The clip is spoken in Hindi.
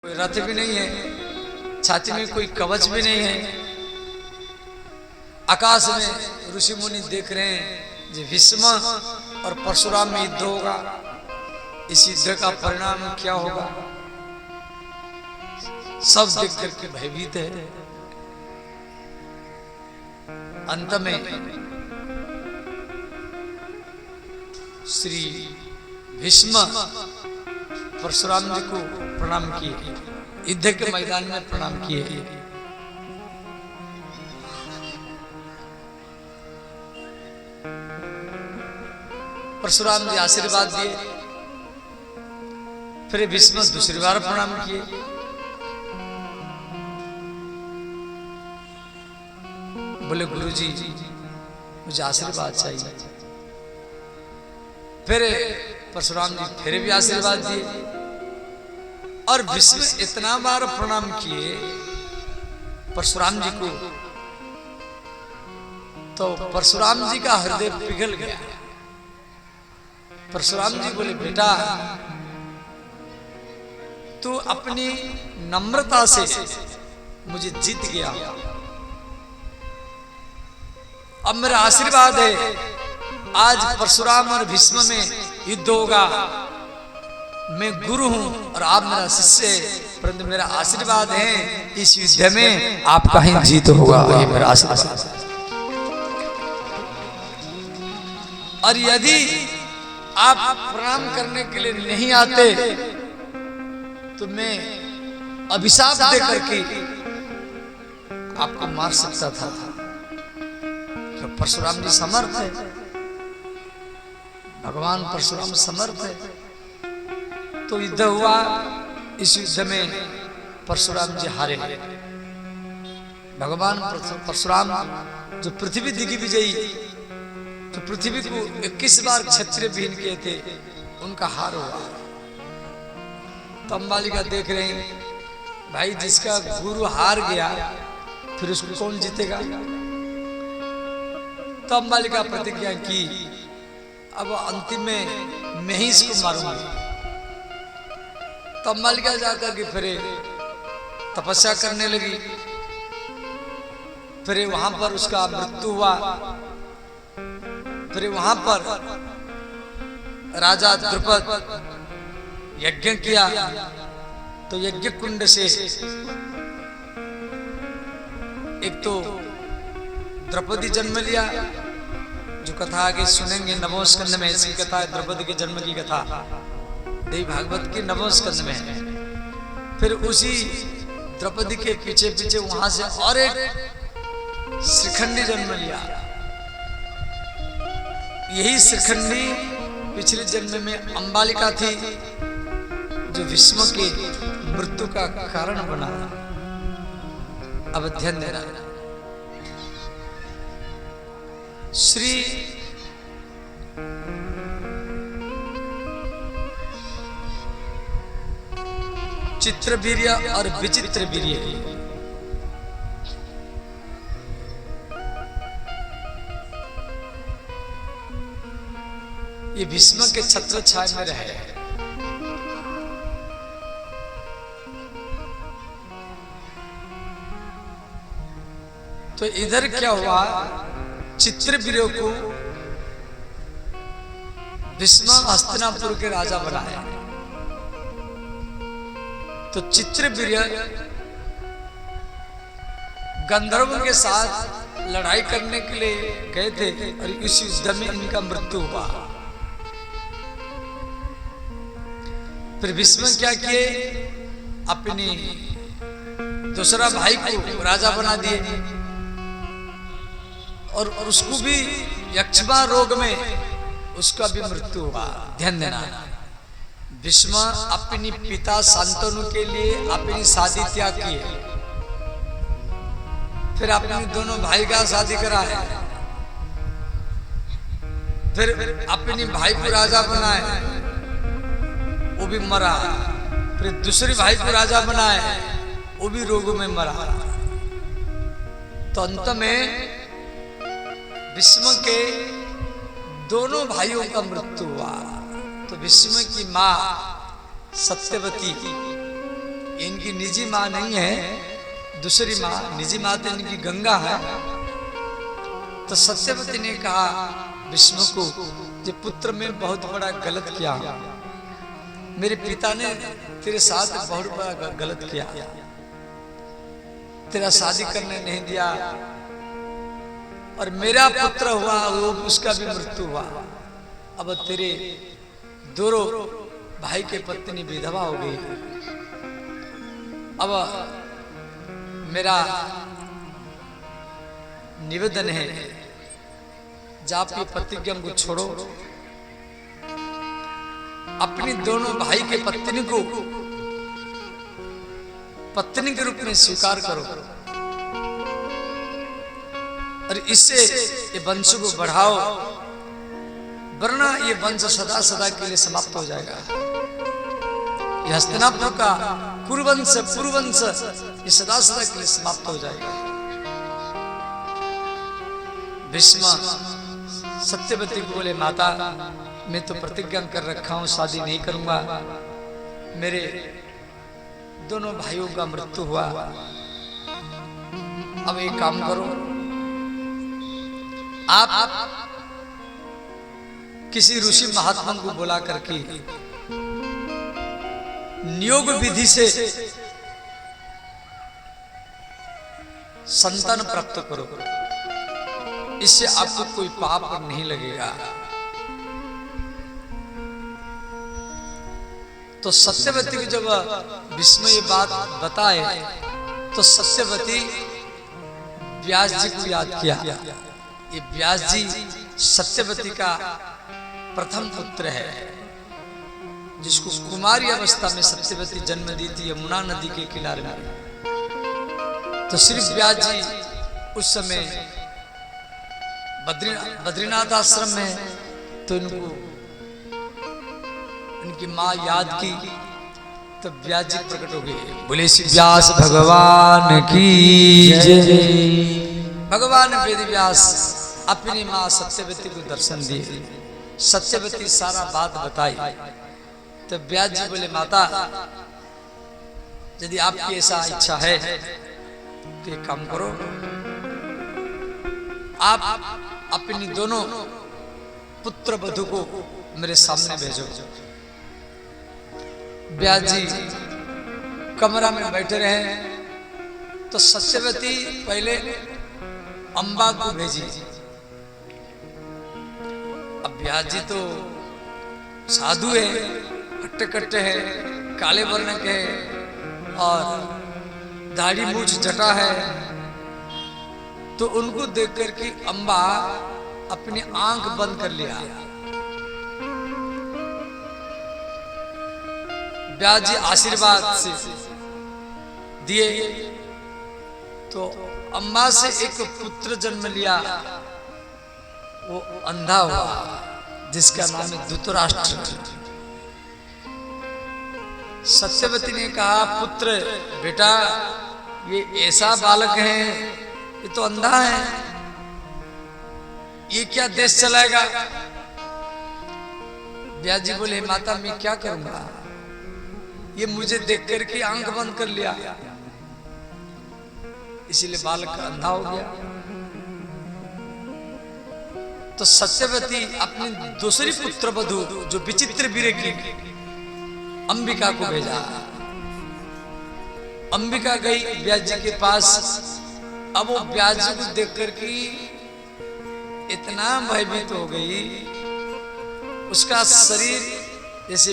कोई रथ भी नहीं है, छाती में कोई कवच भी नहीं है। आकाश में ऋषि मुनि देख रहे हैं जो भीष्म और परशुराम में युद्ध होगा, इस युद्ध का परिणाम क्या होगा, सब देख करके भयभीत है। अंत में श्री भीष्म परशुराम जी को प्रणाम किए, युद्ध के मैदान में प्रणाम किए। परशुराम जी आशीर्वाद दिए, फिर भीष्म दूसरी बार प्रणाम किए। बोले गुरुजी मुझे आशीर्वाद चाहिए। फिर परशुराम जी फिर भी आशीर्वाद दिए और भीष्म इतना बार प्रणाम किए परशुराम जी को, तो परशुराम जी का हृदय पिघल गया। परशुराम जी बोले बेटा तू अपनी नम्रता से मुझे जीत गया, अब मेरा आशीर्वाद है आज परशुराम और भीष्म में युद्ध होगा। मैं गुरु हूं और आप मेरा शिष्य है, परंतु मेरा आशीर्वाद है इस युद्ध में आपका ही जीत होगा, ये मेरा आशीर्वाद। और यदि आप प्रणाम करने के लिए नहीं आते तो मैं अभिशाप दे करके आपको मार सकता था। तो परशुराम जी समर्थ है, भगवान परशुराम समर्थ है। तो युद्ध हुआ, इस युद्ध में परशुराम जी हारे। भगवान परशुराम जो पृथ्वी दिग्विजयी, जो पृथ्वी को 21 बार क्षत्रिय विहीन किए थे, उनका हार हुआ। तो अंबालिका देख रहे हैं भाई जिसका गुरु हार गया फिर उसको कौन जीतेगा। तो अंबालिका प्रतिज्ञा की अब अंतिम में मैं ही इसको मारूंगी। तो अंबालिका जाकर के फिर तपस्या करने लगी, फिर वहां पर उसका मृत्यु हुआ। फिर वहां पर राजा द्रुपद यज्ञ किया, तो यज्ञ कुंड से एक तो द्रौपदी जन्म लिया, जो कथा आगे सुनेंगे नवम स्कंद में, ऐसी कथा है द्रौपदी के जन्म की कथा देवी भागवत के नवम स्कंद में है। फिर उसी द्रौपदी के पीछे पीछे वहां से और एक श्रीखंडी जन्म लिया। यही श्रीखंडी पिछले जन्म में अंबालिका थी, जो भीष्म के मृत्यु का कारण बना। अब ध्यान देना, श्री चित्रवीर्य और विचित्रवीर्य ये भीष्म के छत्र छाया में रहे। तो इधर क्या हुआ, चित्रवीर्य को भीष्म हस्तिनापुर के राजा बनाया। तो चित्रवीर्य गंधर्वों के साथ लड़ाई करने के लिए गए थे और इस युद्ध में इनका मृत्यु हुआ। फिर भीष्म क्या किए, अपनी दूसरा भाई को राजा बना दिए और उसको भी यक्षमा रोग में उसका भी मृत्यु हुआ। ध्यान देना, भीष्म अपनी पिता शांतनु के लिए अपनी शादी त्याग की है, फिर अपने दोनों भाई का शादी करा है, फिर अपनी भाई को राजा बनाए, वो भी मरा। फिर दूसरे भाई को राजा बनाए, वो भी रोगों में मरा। तो अंत में भीष्म के दोनों भाइयों का मृत्यु हुआ। तो भीष्म की मां सत्यवती इनकी निजी माँ नहीं है, दूसरी माँ, निजी माँ तो इनकी गंगा है। तो सत्यवती ने कहा विष्णु को, जो पुत्र में बहुत बड़ा गलत किया, मेरे पिता ने तेरे साथ बहुत बड़ा गलत किया, तेरा शादी करने नहीं दिया, और मेरा पुत्र हुआ वो उसका भी मृत्यु हुआ। अब तेरे दोनों भाई के पत्नी विधवा हो गई। अब मेरा निवेदन है, जा अपनी प्रतिज्ञा को छोड़ो, अपनी दोनों भाई के पत्नी को पत्नी के रूप में स्वीकार करो, और इससे ये वंश को बढ़ाओ, वरना ये वंश सदा सदा के लिए समाप्त हो जाएगा। ये हस्तिनापुर का कुरुवंश ये सदा सदा के लिए समाप्त हो जाएगा। भीष्म सत्यवती को बोले, माता मैं तो प्रतिज्ञा कर रखा हूं, शादी नहीं करूंगा, मेरे दोनों भाइयों का मृत्यु हुआ। अब एक काम करो, आप किसी ऋषि महात्मा को बुला करके नियोग विधि से संतान प्राप्त करो, इससे आपको कोई पाप नहीं लगेगा। तो सत्यवती को जब विष्णु ये बात बताए तो सत्यवती व्यास जी को याद किया। ये व्यास जी सत्यवती का प्रथम पुत्र है, जिसको कुमारी अवस्था में सत्यवती जन्म दी थी यमुना नदी के किनारे में। तो श्री व्यास जी उस समय बद्रीनाथ आश्रम में, तो इनको उनकी माँ याद की, तो व्यास जी प्रकट हो गए। बोले श्री व्यास भगवान की जय। भगवान वेद व्यास अपनी माँ सत्यवती को दर्शन दिए, सत्यवती सारा बात बताई। तो व्यास जी बोले, माता यदि आपकी ऐसा इच्छा है तो एक काम करो, आप अपनी दोनों पुत्र वधू को मेरे सामने भेजो। व्यास जी कमरा में बैठे रहे, तो सत्यवती पहले अंबा को भेजी। अब व्यास जी तो साधु है, हट्टे कट्टे है, काले वर्ण के, और दाढ़ी मूछ जटा है, तो उनको देख करके अंबा अपनी आंख बंद कर लिया। व्यास जी आशीर्वाद से दिए, तो अम्बा से एक पुत्र जन्म लिया, वो अंधा हुआ, जिसका नाम है धृतराष्ट्र। सत्यवती ने कहा, पुत्र बेटा ये ऐसा बालक है, ये तो अंधा है, ये क्या देश चलाएगा। व्यास जी बोले, माता मैं क्या करूंगा, ये मुझे देख करके आंख बंद कर लिया, इसीलिए बालक अंधा हो गया। तो सत्यवती अपनी दूसरी पुत्र वधू जो विचित्र वीर की अंबिका को भेजा। अंबिका गई व्यास जी के पास। अब वो व्यास जी को देख करके इतना भयभीत हो गई, उसका शरीर जैसे